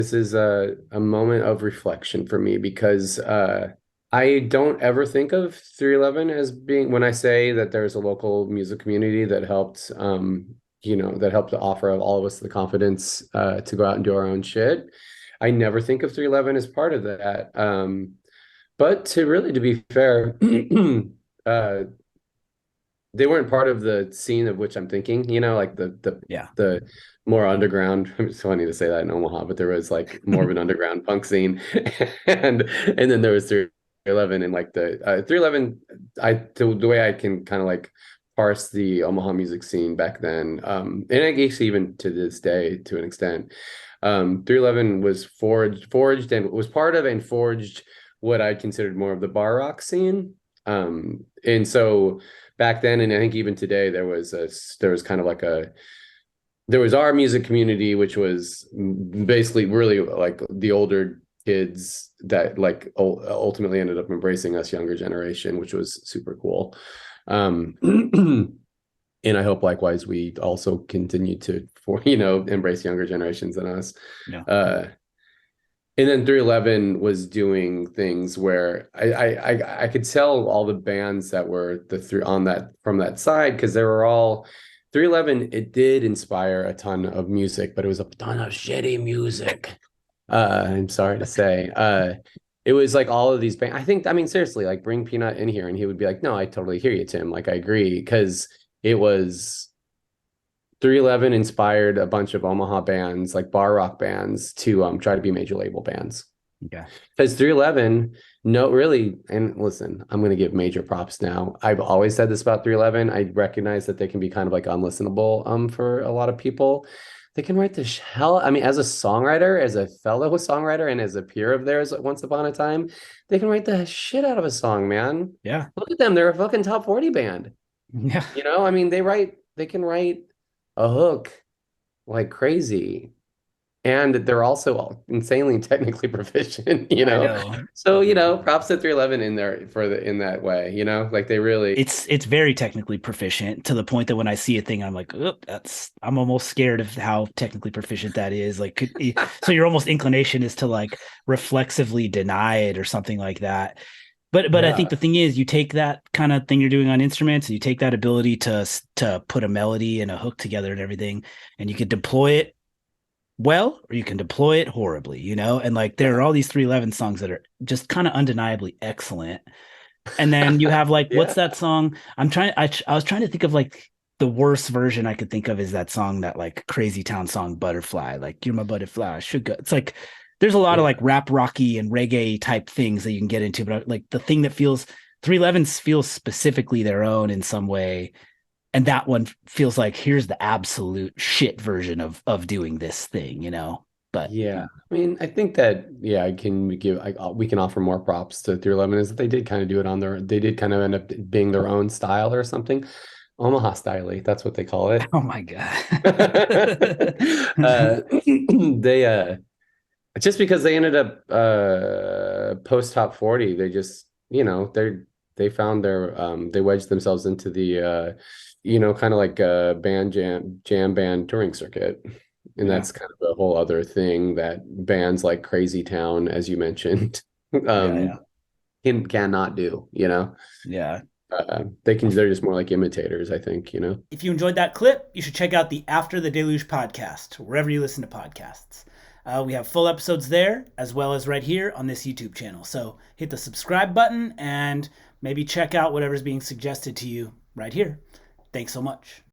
This is a moment of reflection for me because I don't ever think of 311 as being when I say that there's a local music community that helped that helped to offer all of us the confidence to go out and do our own shit. I never think of 311 as part of that. But to be fair, uh, they weren't part of the scene of which I'm thinking, like Yeah. the more underground. It's funny to say that in Omaha, but there was like more of an underground punk scene, and then there was 311 and like the 311. The way I can kind of like parse the Omaha music scene back then, and I guess even to this day to an extent, 311 was forged and was part of and forged what I considered more of the bar rock scene. And so back then, and I think even today, there was kind of like there was our music community, which was basically really like the older kids that like ultimately ended up embracing us younger generation, which was super cool. Um, and I hope likewise we also continue to embrace younger generations than us. Yeah. Uh, and then 311 was doing things where I could tell all the bands that were the three on that from that side because they were all 311. It did inspire a ton of music, but it was a ton of shitty music. I'm sorry to say. It was like all of these bands. I mean, seriously, like bring Peanut in here and he would be like, no, I totally hear you, Tim. Like I agree because it was 311 inspired a bunch of Omaha bands, like bar rock bands, to try to be major label bands. Okay. Because 311, no, really, and listen, I'm going to give major props now. I've always said this about 311. I recognize that they can be kind of like unlistenable for a lot of people. They can write the hell. I mean, as a songwriter, as a fellow songwriter, and as a peer of theirs once upon a time, they can write the shit out of a song, man. Yeah. Look at them. They're a fucking top 40 band. Yeah. I mean, they can write a hook like crazy. And they're also insanely technically proficient, I know. So, props to 311 in there in that way, like they really. It's very technically proficient to the point that when I see a thing, I'm like, oh, I'm almost scared of how technically proficient that is. Like, so your almost inclination is to like reflexively deny it or something like that. But I think Yeah. the thing is, you take that kind of thing you're doing on instruments, and you take that ability to put a melody and a hook together and everything, and you can deploy it well, or you can deploy it horribly, And like there are Yeah. all these 311 songs that are just kind of undeniably excellent. And then you have like, what's Yeah. that song? I was trying to think of like the worst version I could think of is that song, that like Crazy Town song, Butterfly. Like, you're my butterfly, sugar. It's like there's a lot of Yeah. like rap rocky and reggae type things that you can get into, but like the thing that feels 311s feels specifically their own in some way. And that one feels like here's the absolute shit version of doing this thing. But Yeah. I mean, I think that, yeah, we can offer more props to 311 is that they did kind of do it they did kind of end up being their own style or something. Omaha style, that's what they call it. oh my God. They just because they ended up post top 40, they just, they found they wedged themselves into the kind of like a jam band touring circuit. And Yeah. that's kind of a whole other thing that bands like Crazy Town, as you mentioned, Yeah, um yeah. cannot do. Yeah. They're just more like imitators, I think. If you enjoyed that clip, you should check out the After the Deluge podcast, wherever you listen to podcasts. We have full episodes there, as well as right here on this YouTube channel. So hit the subscribe button and maybe check out whatever's being suggested to you right here. Thanks so much.